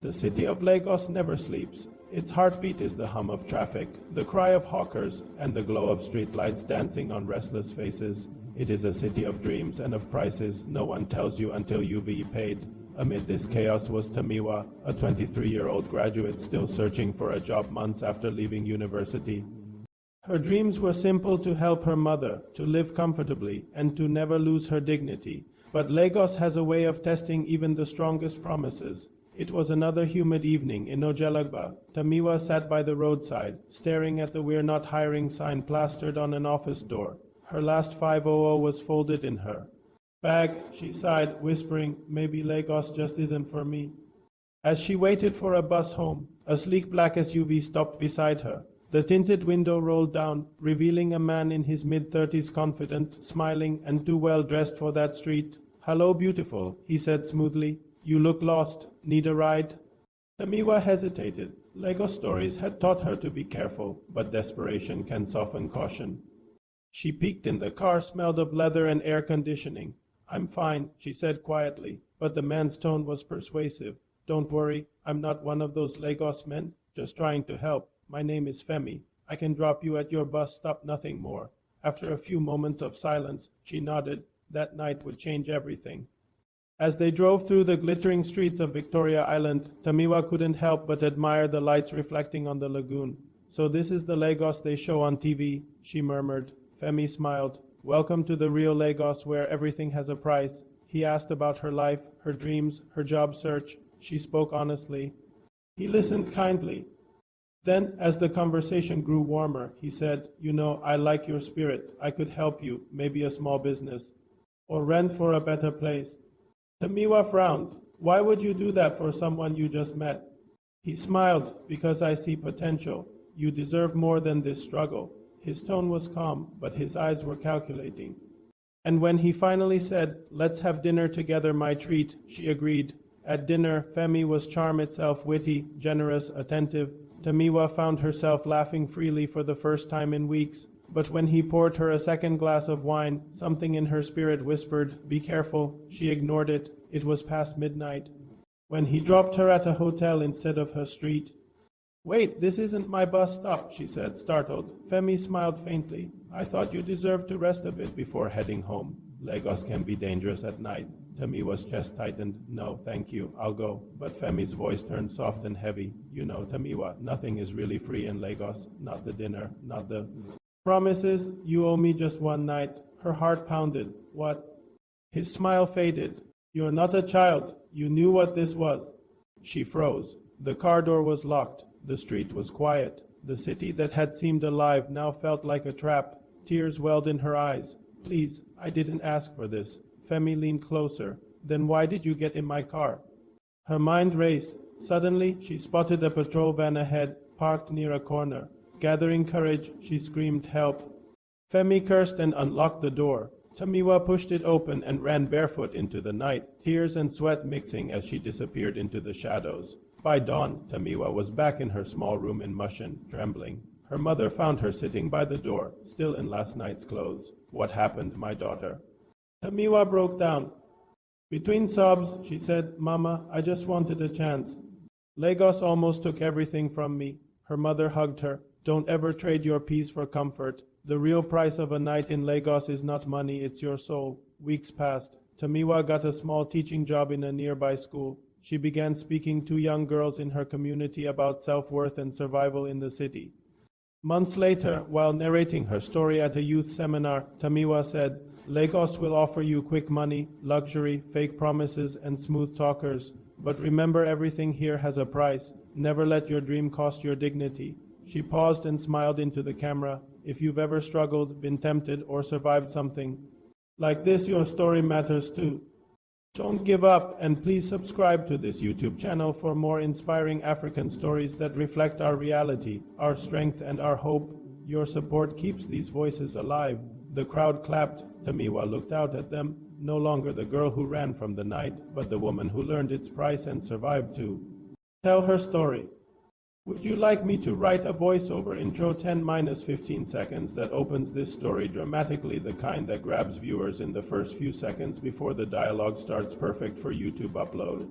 The city of Lagos never sleeps. Its heartbeat is the hum of traffic, the cry of hawkers, and the glow of streetlights dancing on restless faces. It is a city of dreams and of prices no one tells you until you've paid. Amid this chaos was Tamiwa, a 23-year-old graduate still searching for a job months after leaving university. Her dreams were simple: to help her mother, to live comfortably, and to never lose her dignity. But Lagos has a way of testing even the strongest promises. It was another humid evening in Ojelagba. Tamiwa sat by the roadside, staring at the "We're not hiring" sign plastered on an office door. Her last 500 was folded in her bag. She sighed, whispering, "Maybe Lagos just isn't for me." As she waited for a bus home, a sleek black SUV stopped beside her. The tinted window rolled down, revealing a man in his mid-30s, confident, smiling, and too well dressed for that street. "Hello, beautiful," he said smoothly. "You look lost. Need a ride?" Tamiwa hesitated. Lagos stories had taught her to be careful, but desperation can soften caution. She peeked in the car, smelled of leather and air conditioning. "I'm fine," she said quietly, but the man's tone was persuasive. "Don't worry, I'm not one of those Lagos men, just trying to help. My name is Femi. I can drop you at your bus stop, nothing more." After a few moments of silence, she nodded. That night would change everything. As they drove through the glittering streets of Victoria Island, Tamiwa couldn't help but admire the lights reflecting on the lagoon. "So this is the Lagos they show on TV," she murmured. Femi smiled. "Welcome to the real Lagos, where everything has a price." He asked about her life, her dreams, her job search. She spoke honestly. He listened kindly. Then, as the conversation grew warmer, he said, "You know, I like your spirit. I could help you, maybe a small business, or rent for a better place." Tamiwa frowned. "Why would you do that for someone you just met?" He smiled. "Because I see potential. You deserve more than this struggle." His tone was calm, but his eyes were calculating. And when he finally said, "Let's have dinner together, my treat," she agreed. At dinner, Femi was charm itself, witty, generous, attentive. Tamiwa found herself laughing freely for the first time in weeks. But when he poured her a second glass of wine, something in her spirit whispered, "Be careful." She ignored it. It was past midnight. When he dropped her at a hotel instead of her street. "Wait, this isn't my bus stop," she said, startled. Femi smiled faintly. "I thought you deserved to rest a bit before heading home. Lagos can be dangerous at night." Tamiwa's chest tightened. "No, thank you, I'll go." But Femi's voice turned soft and heavy. "You know, Tamiwa, nothing is really free in Lagos. Not the dinner, not the promises. You owe me just one night." Her heart pounded. "What?" His smile faded. "You're not a child. You knew what this was." She froze. The car door was locked. The street was quiet. The city that had seemed alive now felt like a trap. Tears welled in her eyes. "Please, I didn't ask for this." Femi leaned closer. "Then why did you get in my car?" Her mind raced. Suddenly, she spotted a patrol van ahead, parked near a corner. Gathering courage, she screamed, "Help!" Femi cursed and unlocked the door. Tamiwa pushed it open and ran barefoot into the night, tears and sweat mixing as she disappeared into the shadows. By dawn, Tamiwa was back in her small room in Mushin, trembling. Her mother found her sitting by the door, still in last night's clothes. "What happened, my daughter?" Tamiwa broke down. Between sobs, she said, "Mama, I just wanted a chance. Lagos almost took everything from me." Her mother hugged her. "Don't ever trade your peace for comfort. The real price of a night in Lagos is not money, it's your soul." Weeks passed. Tamiwa got a small teaching job in a nearby school. She began speaking to young girls in her community about self-worth and survival in the city. Months later, while narrating her story at a youth seminar, Tamiwa said, "Lagos will offer you quick money, luxury, fake promises, and smooth talkers. But remember, everything here has a price. Never let your dream cost your dignity." She paused and smiled into the camera. If you've ever struggled, been tempted, or survived something like this, your story matters too. Don't give up, and please subscribe to this YouTube channel for more inspiring African stories that reflect our reality, our strength, and our hope. Your support keeps these voices alive. The crowd clapped. Tamiwa looked out at them, no longer the girl who ran from the night, but the woman who learned its price and survived to tell her story. Would you like me to write a voiceover intro 10-15 seconds that opens this story dramatically, the kind that grabs viewers in the first few seconds before the dialogue starts, perfect for YouTube upload?